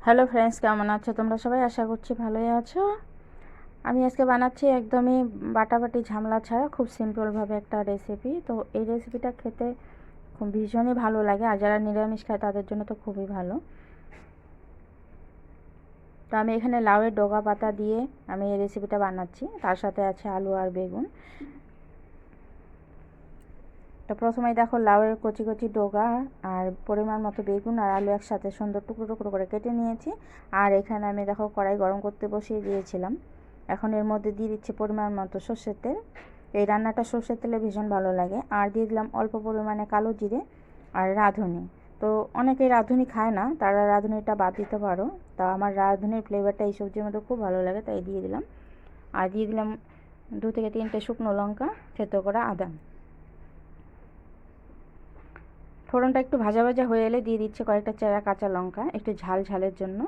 Hello friends, কেমন আছো তোমরা সবাই? আশা করছি ভালোই আছো। আমি আজকে বানাচ্ছি একদমই বাটাবাটি ঝামেলা ছাড়া খুব সিম্পলভাবে একটা রেসিপি। তো এই রেসিপিটা খেতে খুব ভীষণই ভালো লাগে, আর যারা নিরামিষ খায় তাদের জন্য তো খুবই ভালো। তো আমি এখানে লাউয়ের ডগা পাতা দিয়ে আমি এই রেসিপিটা বানাচ্ছি, তার সাথে আছে আলু আর বেগুন। তো প্রথমেই দেখো লাউয়ের কচি কচি ডগা আর পরিমাণ মতো বেগুন আর আলু একসাথে সুন্দর টুকরো টুকরো করে কেটে নিয়েছি। আর এখানে আমি দেখো কড়াই গরম করতে বসিয়ে দিয়েছিলাম। এখন এর মধ্যে দিয়ে দিচ্ছি পরিমাণ মতো সর্ষের তেল। এই রান্নাটা সর্ষের তেলে ভীষণ ভালো লাগে। আর দিয়ে দিলাম অল্প পরিমাণে কালো জিরে আর রাঁধুনি। তো অনেকেই রাঁধুনি খায় না, তারা রাঁধুনিটা বাদ দিতে পারো। তা আমার রাঁধুনির ফ্লেভারটা এই সবজির মধ্যে খুব ভালো লাগে, তাই দিয়ে দিলাম। আর দিয়ে দিলাম 2 থেকে 3টে শুকনো লঙ্কা, থেতো করা আদা। ফোড়নটা একটু ভাজা ভাজা হয়ে এলে দিয়ে দিচ্ছে কয়েকটা চেরা কাঁচা লঙ্কা, একটু ঝাল ঝালের জন্য।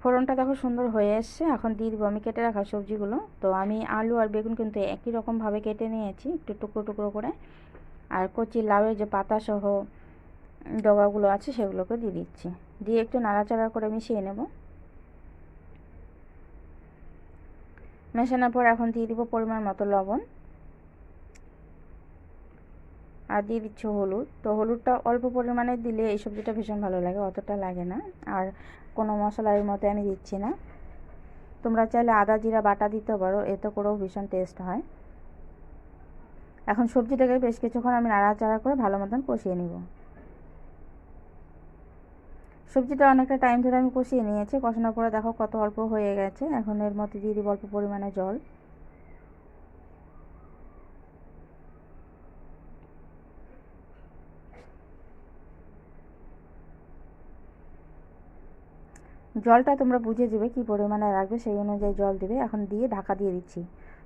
ফোড়নটা দেখো সুন্দর হয়ে এসছে। এখন দিয়ে দিব আমি কেটে রাখা সবজিগুলো। তো আমি আলু আর বেগুন কিন্তু একই রকমভাবে কেটে নিয়েছি, একটু টুকরো টুকরো করে। আর কচি লাউয়ের যে পাতা সহ ডগাগুলো আছে সেগুলোকে দিয়ে দিচ্ছি, দিয়ে একটু নাড়াচাড়া করে মিশিয়ে নেব। মেশানোর পর এখন দিয়ে দিব পরিমাণ মতো লবণ আর দিয়ে দিচ্ছি হলুদ। তো হলুদটা অল্প পরিমাণে দিলে এই সবজিটা ভীষণ ভালো লাগে, অতটা লাগে না। আর কোনো মশলা এর মধ্যে আমি দিচ্ছি না। তোমরা চাইলে আদা জিরা বাটা দিতে পারো, এতে করেও ভীষণ টেস্ট হয়। এখন সবজিটাকে বেশ কিছুক্ষণ আমি নাড়াচাড়া করে ভালো মতন কষিয়ে নিব। সবজিটা অনেকটা টাইম ধরে আমি কষিয়ে নিয়েছি। কষানোর পরে দেখো কত অল্প হয়ে গেছে। এখন এর মধ্যে দিয়ে দিব অল্প পরিমাণে জল। জলটা তোমরা বুঝে দেবে কী পরিমাণে রাখবে, সেই অনুযায়ী জল দেবে। এখন দিয়ে ঢাকা দিয়ে দিচ্ছি।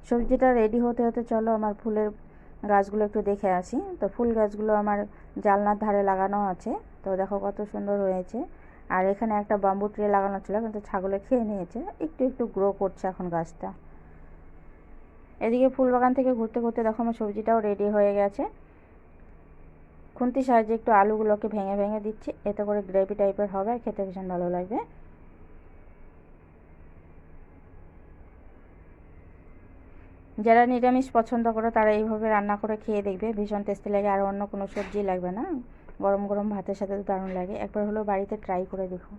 সবজিটা রেডি হতে হতে চলো আমার ফুলের গাছগুলো একটু দেখে আসি। তো ফুল গাছগুলো আমার জানলার ধারে লাগানো আছে। তো দেখো কত সুন্দর হয়েছে। আর এখানে একটা বাম্বু ট্রে লাগানো ছিল, কিন্তু ছাগলে খেয়ে নিয়েছে। একটু একটু গ্রো করছে এখন গাছটা। এদিকে ফুল বাগান থেকে ঘুরতে ঘুরতে দেখো আমার সবজিটাও রেডি হয়ে গেছে। খুন্তির সাহায্যে একটু আলুগুলোকে ভেঙে ভেঙে দিচ্ছি, এতে করে গ্রেভি টাইপের হবে আর খেতে ভীষণ ভালো লাগবে। যারা নিরামিষ পছন্দ করো তারা এইভাবে রান্না করে খেয়ে দেখবে, ভীষণ টেস্টি লাগে। আর অন্য কোনো সবজি লাগবে না, গরম গরম ভাতের সাথে তো দারুণ লাগে। একবার হলেও বাড়িতে ট্রাই করে দেখো।